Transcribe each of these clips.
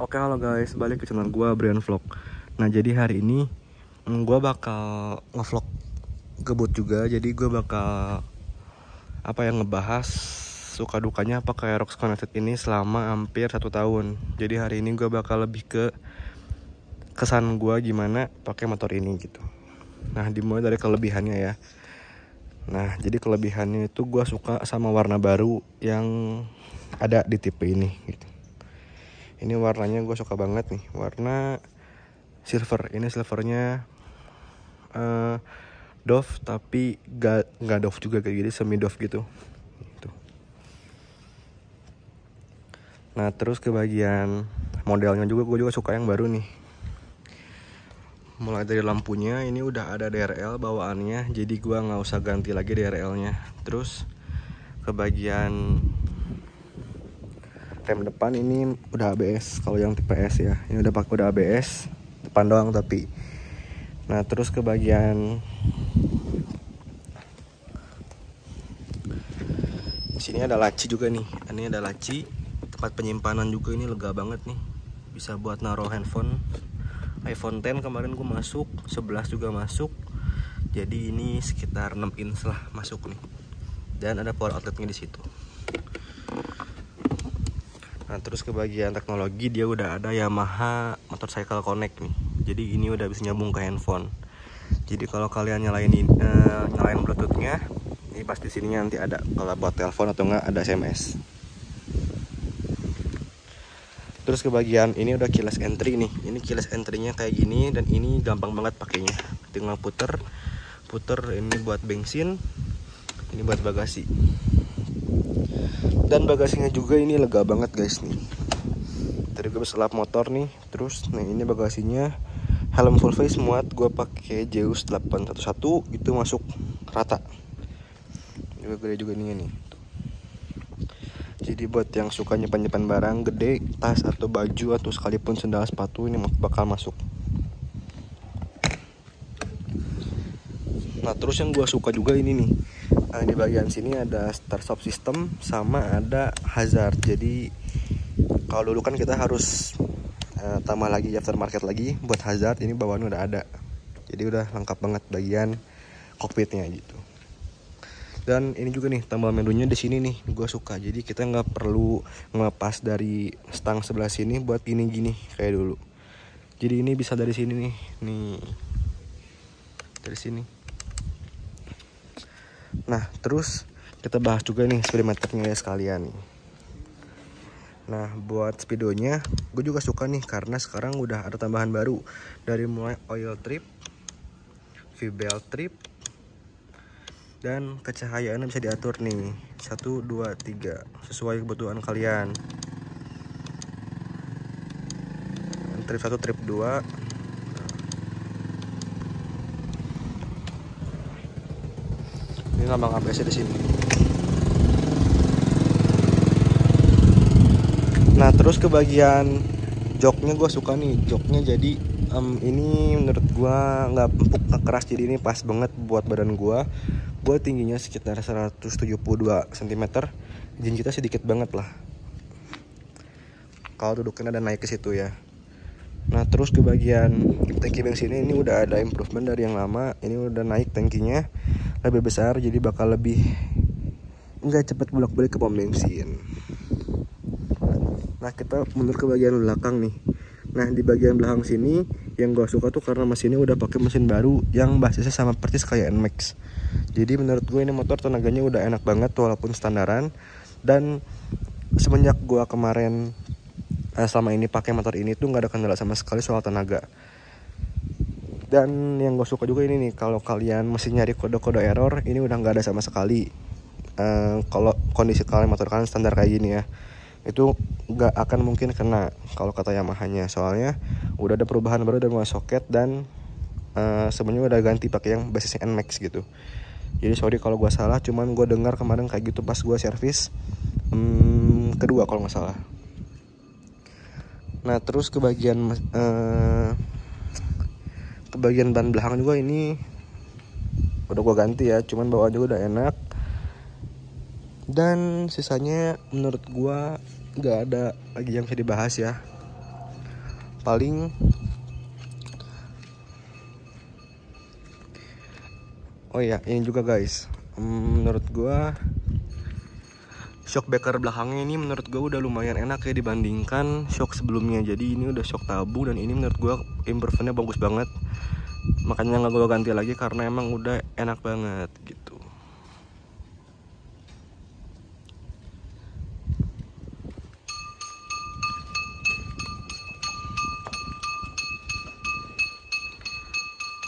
Oke, halo guys, balik ke channel gue, Brian Vlog. Nah, jadi hari ini gue bakal ngevlog kebut juga. Jadi gue bakal ngebahas suka dukanya pakai Rox Connected ini selama hampir 1 tahun. Jadi hari ini gue bakal lebih ke kesan gue gimana pakai motor ini gitu. Nah, dimulai dari kelebihannya ya. Nah, jadi kelebihannya itu gue suka sama warna baru yang ada di tipe ini gitu. Ini warnanya gue suka banget nih, warna silver. Ini silvernya doff tapi nggak doff juga, kayak gini semi doff gitu. Nah, terus ke bagian modelnya juga gue juga suka yang baru nih. Mulai dari lampunya ini udah ada DRL bawaannya, jadi gue nggak usah ganti lagi DRL-nya. Terus ke bagian rem depan ini udah ABS kalau yang tipe S ya. Ini udah ABS depan doang tapi. Nah, terus ke bagian sini ada laci juga nih. Ini ada laci, tempat penyimpanan juga, ini lega banget nih. Bisa buat naruh handphone. iPhone X kemarin gue masuk, 11 juga masuk. Jadi ini sekitar 6 inch lah masuk nih. Dan ada power outletnya di situ. Nah, terus ke bagian teknologi dia udah ada Yamaha Motorcycle Connect nih. Jadi ini udah bisa nyambung ke handphone. Jadi kalau kalian nyalain Bluetooth-nya, ini pasti sininya nanti ada kalau buat telepon atau enggak ada SMS. Terus ke bagian ini udah keyless entry nih. Ini keyless entry-nya kayak gini dan ini gampang banget pakainya. Tinggal puter ini buat bensin, ini buat bagasi. Dan bagasinya juga ini lega banget guys nih. Tadi gue bisa lap motor nih. Terus nah ini bagasinya helm full face muat, gue pakai Zeus 811 itu masuk rata. Juga gede juga nih. Jadi buat yang suka nyimpan barang gede, tas atau baju atau sekalipun sendal sepatu, ini bakal masuk. Nah, terus yang gue suka juga ini nih. Nah, di bagian sini ada start stop system sama ada hazard. Jadi kalau dulu kan kita harus tambah lagi aftermarket lagi buat hazard, ini bawaannya udah ada. Jadi udah lengkap banget bagian kokpitnya gitu. Dan ini juga nih tombol menunya di sini nih, gue suka. Jadi kita nggak perlu ngelepas dari stang sebelah sini buat gini kayak dulu. Jadi ini bisa dari sini nih, dari sini. Nah, terus kita bahas juga nih speedometernya ya sekalian nih. Nah, buat speedonya gue juga suka nih karena sekarang udah ada tambahan baru. Dari mulai oil trip, V-belt trip, dan kecahayaannya bisa diatur nih 1, 2, 3 sesuai kebutuhan kalian. Trip 1, trip 2. Ini lambang ABS di sini. Nah, terus ke bagian joknya gue suka nih. Joknya jadi ini menurut gue nggak empuk, nggak keras, jadi ini pas banget buat badan gue. Gue tingginya sekitar 172 cm. Jinjitnya sedikit banget lah. Kalau duduknya ada naik ke situ ya. Nah, terus ke bagian tangki bensin ini udah ada improvement dari yang lama. Ini udah naik tangkinya lebih besar, jadi bakal lebih nggak cepat bolak-balik ke pom bensin. Nah, kita mundur ke bagian belakang nih. Nah, di bagian belakang sini yang gue suka tuh karena mesinnya udah pakai mesin baru yang basisnya sama persis kayak NMAX. Jadi menurut gue ini motor tenaganya udah enak banget walaupun standaran. Dan semenjak gue kemarin selama ini pakai motor ini tuh nggak ada kendala sama sekali soal tenaga. Dan yang gue suka juga ini nih, kalau kalian masih nyari kode-kode error, ini udah nggak ada sama sekali. Kalau kondisi kalian motor kalian standar kayak gini ya, itu nggak akan mungkin kena kalau kata Yamaha-nya. Soalnya udah ada perubahan baru dari mulai soket dan sebenarnya udah ganti pakai yang basisnya NMAX gitu. Jadi sorry kalau gue salah, cuman gue dengar kemarin kayak gitu pas gue servis kedua kalau nggak salah. Nah, terus ke bagian ban belakang juga ini udah gue ganti ya, cuman bawaan juga udah enak. Dan sisanya menurut gue nggak ada lagi yang bisa dibahas ya. paling oh iya ini juga guys, menurut gue shock breaker belakangnya ini menurut gue udah lumayan enak ya dibandingkan shock sebelumnya. Jadi ini udah shock tabung dan ini menurut gue improvementnya bagus banget. Makanya nggak gue ganti lagi karena emang udah enak banget gitu.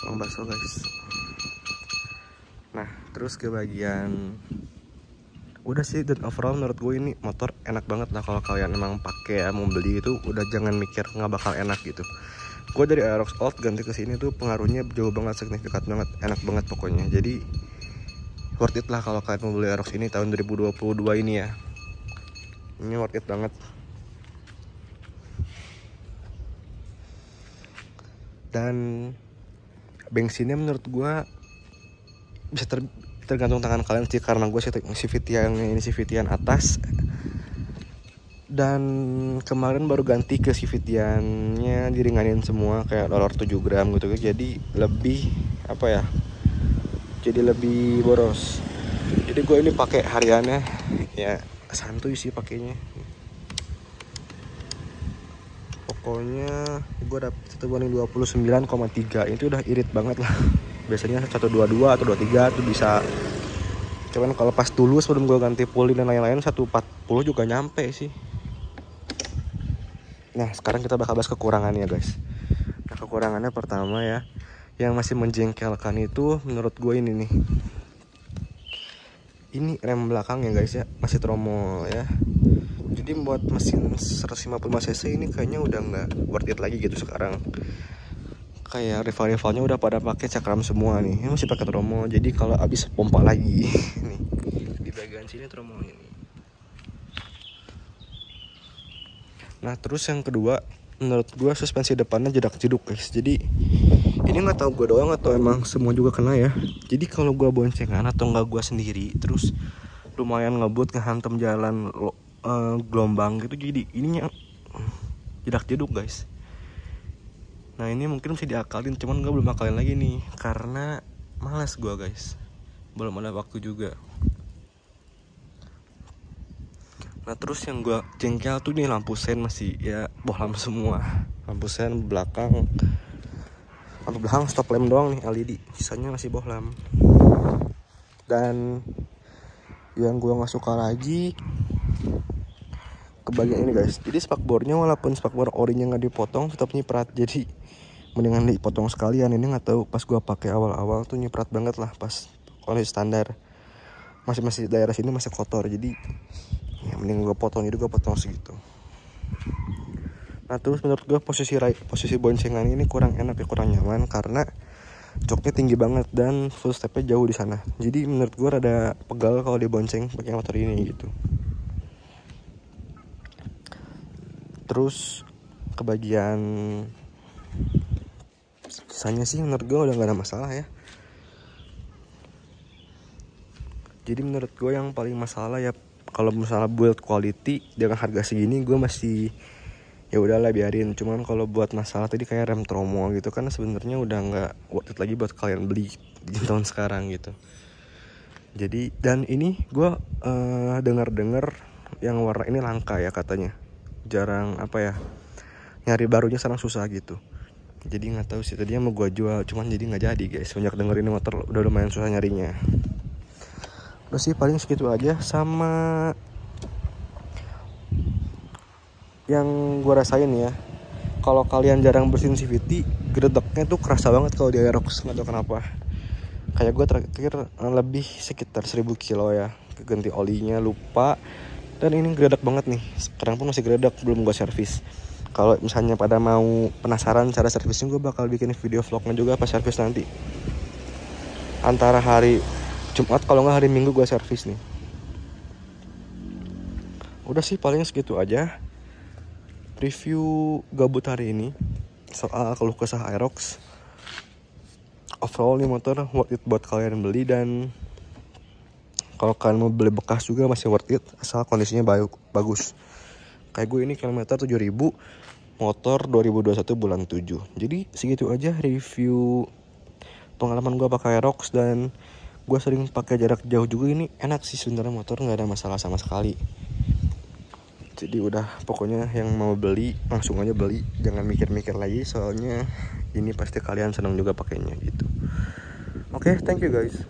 Bang bakso guys. Nah terus ke bagian udah sih, dan overall menurut gue ini motor enak banget lah. Kalau kalian emang pakai mau beli itu udah jangan mikir nggak bakal enak gitu. Gue dari Aerox Old ganti ke sini tuh pengaruhnya jauh banget, signifikan banget, enak banget pokoknya. Jadi worth it lah kalau kalian mau beli Aerox ini tahun 2022 ini ya. Ini worth it banget. Dan bensinnya menurut gue bisa tergantung tangan kalian sih, karena gue CVT yang ini CVT yang atas, dan kemarin baru ganti ke CVT-nya diringanin semua kayak dollar 7 gram gitu, jadi lebih apa ya, jadi lebih boros. Jadi gue ini pakai hariannya ya santuy sih pakainya. Pokoknya gue dapet 1/29,3 itu udah irit banget lah. Biasanya 122 atau 23 tuh bisa. Cuman kalau pas dulu sebelum gue ganti pulin dan lain-lain 140 juga nyampe sih. Nah sekarang kita bakal bahas kekurangannya guys. Nah kekurangannya pertama ya, yang masih menjengkelkan itu menurut gue ini nih. Ini rem belakang ya guys ya, masih tromol ya. Jadi buat mesin 155cc ini kayaknya udah nggak worth it lagi gitu sekarang. Kayak rival-rivalnya udah pada pakai cakram semua nih, ini masih pakai tromol. Jadi kalau habis pompa lagi nih di bagian sini tromolnya nih. Nah terus yang kedua, menurut gue suspensi depannya jedak-jeduk guys. Jadi ini nggak tahu gue doang atau emang semua juga kena ya. Jadi kalau gue boncengan atau nggak gue sendiri, terus lumayan ngebut ngehantam jalan gelombang gitu, jadi ininya jedak-jeduk guys. Nah ini mungkin bisa diakalin, cuman gue belum akalin lagi nih karena malas gue guys, belum ada waktu juga. Nah terus yang gue jengkel tuh nih lampu sen masih ya bohlam semua. Lampu sen belakang, lampu belakang stop lamp doang nih LED, sisanya masih bohlam. Dan yang gue nggak suka lagi ke bagian ini guys. Jadi spakbornya walaupun spakbor orinya nggak dipotong tetap nyiprat. Jadi mendingan dipotong sekalian. Ini nggak tahu pas gue pakai awal-awal tuh nyiprat banget lah pas kondisi standar. Masih daerah sini masih kotor. Jadi ya mending gue potong, jadi gue potong segitu. Nah terus menurut gue posisi boncengan ini kurang enak ya, kurang nyaman karena joknya tinggi banget dan full stepnya jauh di sana. Jadi menurut gue rada pegal kalau dibonceng pakai motor ini gitu. Terus kebagian sisanya sih menurut gue udah gak ada masalah ya. Jadi menurut gue yang paling masalah ya kalau misalnya build quality dengan harga segini gue masih ya udahlah biarin. Cuman kalau buat masalah tadi kayak rem tromol gitu kan sebenarnya udah nggak worth it lagi buat kalian beli di tahun sekarang gitu. Jadi dan ini gue dengar yang warna ini langka ya katanya, jarang apa ya, nyari barunya sekarang susah gitu. Jadi nggak tahu sih, tadinya mau gue jual cuman jadi nggak jadi guys. Banyak denger ini motor udah lumayan susah nyarinya. Udah sih paling segitu aja. Sama yang gue rasain ya, kalau kalian jarang bersihin CVT, gredeknya tuh kerasa banget kalau di Aerox, nggak tahu kenapa. Kayak gue terakhir lebih sekitar 1000 kilo ya, ganti olinya lupa. Dan ini gredek banget nih, sekarang pun masih gredek, belum gue servis. Kalau misalnya pada mau penasaran cara servisnya, gue bakal bikin video vlognya juga pas servis nanti. Antara hari Jumat kalau nggak hari Minggu gue servis nih. Udah sih paling segitu aja review gabut hari ini soal keluh kesah Aerox. Overall nih motor worth it buat kalian beli, dan kalau kalian mau beli bekas juga masih worth it asal kondisinya bagus. Kayak gue ini kilometer 7000, motor 2021 bulan 7. Jadi segitu aja review pengalaman gue pakai Aerox, dan gue sering pakai jarak jauh juga. Ini enak sih sebenarnya, motor nggak ada masalah sama sekali. Jadi udah, pokoknya yang mau beli langsung aja beli, jangan mikir-mikir lagi, soalnya ini pasti kalian senang juga pakainya gitu. Oke, thank you guys.